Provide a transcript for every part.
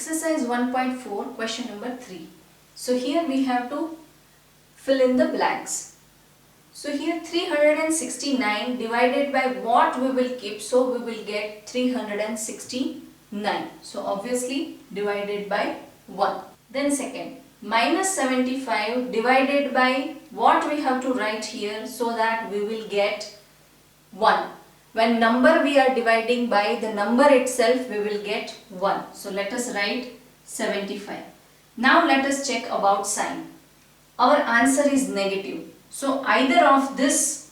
Exercise 1.4, question number 3. So here we have to fill in the blanks. So here 369 divided by what we will keep, so we will get 369. So obviously divided by 1. Then second, minus 75 divided by what we have to write here, so that we will get 1. When number we are dividing by the number itself, we will get 1. So let us write 75. Now let us check about sign. Our answer is negative. So either of this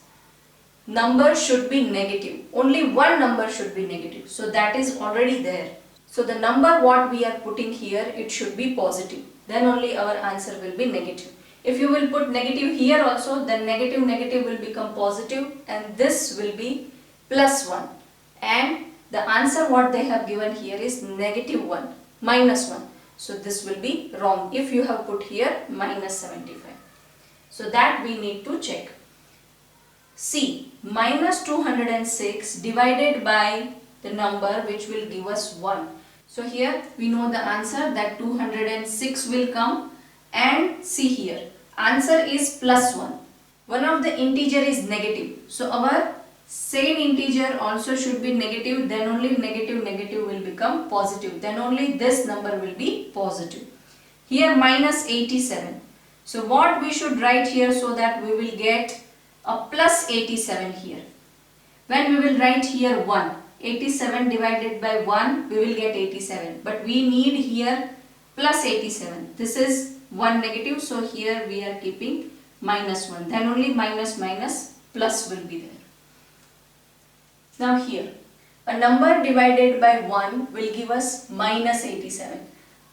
number should be negative. Only one number should be negative. So that is already there. So the number what we are putting here, it should be positive. Then only our answer will be negative. If you will put negative here also, then negative will become positive and this will be plus 1. And the answer what they have given here is negative 1, minus 1. So this will be wrong if you have put here minus 75. So that we need to check. C, minus 206 divided by the number which will give us 1. So here we know the answer that 206 will come, and see here answer is plus 1. One of the integer is negative. So our same integer also should be negative, then only negative will become positive. Then only this number will be positive. Here minus 87. So what we should write here so that we will get a plus 87 here. When we will write here 1, 87 divided by 1, we will get 87. But we need here plus 87. This is 1 negative, so here we are keeping minus 1. Then only minus plus will be there. Now here, a number divided by 1 will give us minus 87.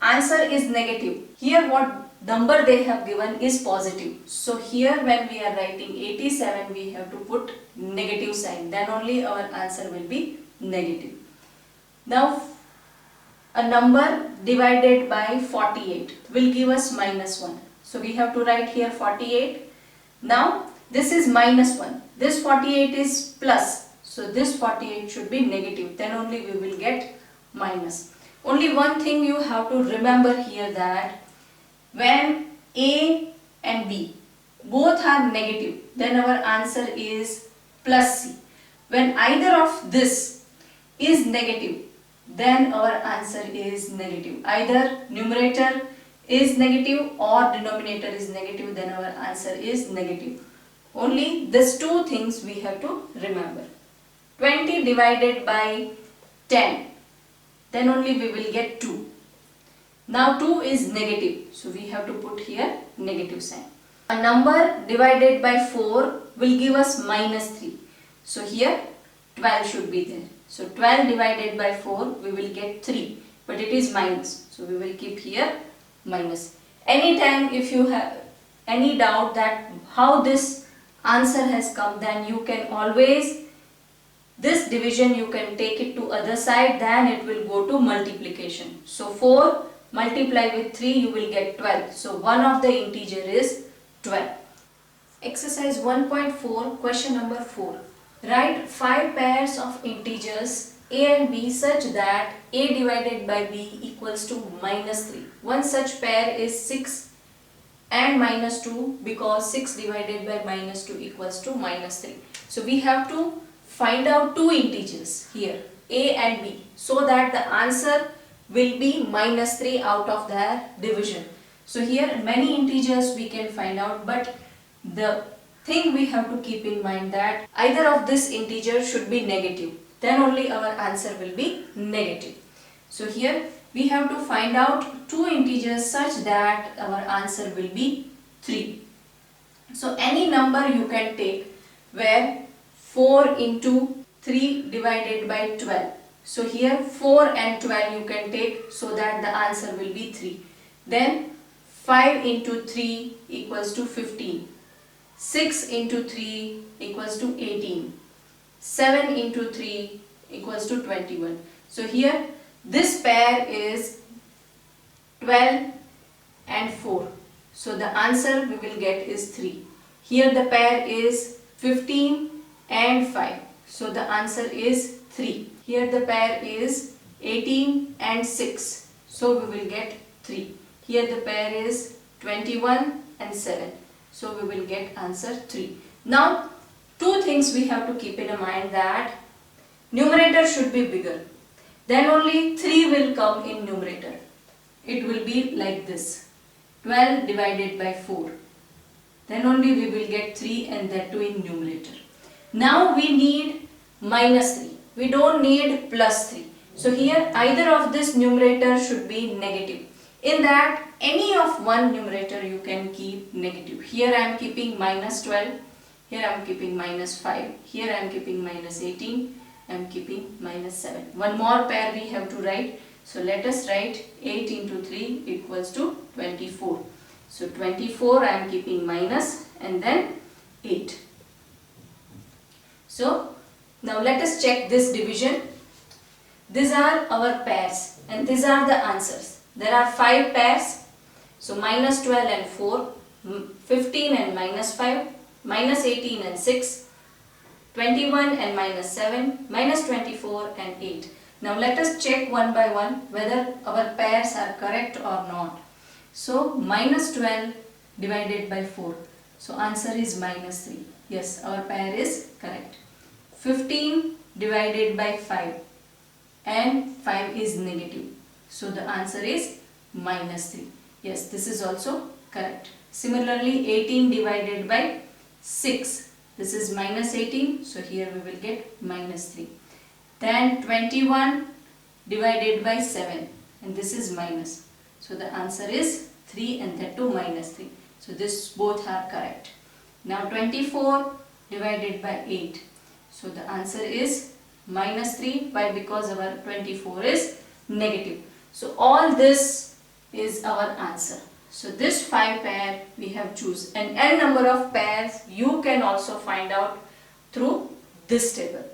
Answer is negative. Here what number they have given is positive. So here when we are writing 87, we have to put negative sign. Then only our answer will be negative. Now a number divided by 48 will give us minus 1. So we have to write here 48. Now this is minus 1. This 48 is plus. So this 48 should be negative. Then only we will get minus. Only one thing you have to remember here, that when A and B both are negative, then our answer is plus C. When either of this is negative, then our answer is negative. Either numerator is negative or denominator is negative, then our answer is negative. Only these two things we have to remember. 20 divided by 10, then only we will get 2. Now 2 is negative, so we have to put here negative sign. A number divided by 4 will give us minus 3. So here 12 should be there. So 12 divided by 4, we will get 3, but it is minus. So we will keep here minus. Anytime if you have any doubt that how this answer has come, then you can always, this division you can take it to other side, then it will go to multiplication. So 4 multiply with 3, you will get 12. So one of the integer is 12. Exercise 1.4, question number 4. Write 5 pairs of integers a and b such that a divided by b equals to minus 3. One such pair is 6 and minus 2, because 6 divided by minus 2 equals to minus 3. So we have to find out two integers here, a and b, so that the answer will be minus 3 out of their division. So here many integers we can find out, but the thing we have to keep in mind that either of this integer should be negative. Then only our answer will be negative. So here we have to find out two integers such that our answer will be 3. So any number you can take where 4 into 3 divided by 12. So here 4 and 12 you can take, so that the answer will be 3. Then 5 into 3 equals to 15. 6 into 3 equals to 18. 7 into 3 equals to 21. So here this pair is 12 and 4. So the answer we will get is 3. Here the pair is 15 and 5. So the answer is 3. Here the pair is 18 and 6. So we will get 3. Here the pair is 21 and 7. So we will get answer 3. Now two things we have to keep in mind, that numerator should be bigger. Then only 3 will come in numerator. It will be like this. 12 divided by 4. Then only we will get 3, and that too in numerator. Now we need minus 3. We don't need plus 3. So here either of this numerator should be negative. In that, any of one numerator you can keep negative. Here I am keeping minus 12. Here I am keeping minus 5. Here I am keeping minus 18. I am keeping minus 7. One more pair we have to write. So let us write 8 into 3 equals to 24. So 24 I am keeping minus, and then 8. So now let us check this division. These are our pairs and these are the answers. There are 5 pairs. So minus 12 and 4, 15 and minus 5, minus 18 and 6, 21 and minus 7, minus 24 and 8. Now let us check one by one whether our pairs are correct or not. So minus 12 divided by 4. So answer is minus 3. Yes, our pair is correct. 15 divided by 5 and 5 is negative. So the answer is minus 3. Yes, this is also correct. Similarly, 18 divided by 6. This is minus 18. So here we will get minus 3. Then 21 divided by 7, and this is minus. So the answer is 3, and that too minus 3. So this both are correct. Now 24 divided by 8. So the answer is minus 3. Why? Because our 24 is negative. So all this is our answer. So this 5 pair we have choose, and n number of pairs you can also find out through this table.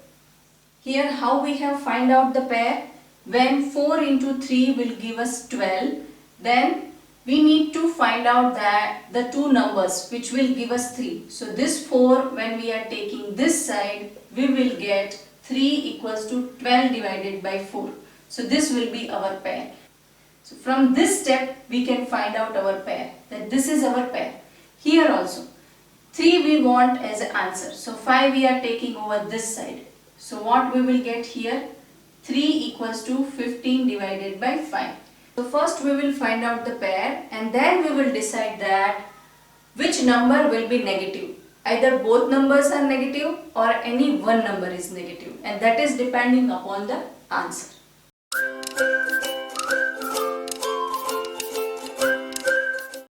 Here how we have find out the pair? When 4 into 3 will give us 12, then we need to find out that the two numbers which will give us 3. So this 4, when we are taking this side, we will get 3 equals to 12 divided by 4. So this will be our pair. So from this step we can find out our pair, that this is our pair. Here also 3 we want as an answer. So 5 we are taking over this side. So what we will get here? 3 equals to 15 divided by 5. So first we will find out the pair, and then we will decide that which number will be negative. Either both numbers are negative or any one number is negative, and that is depending upon the answer.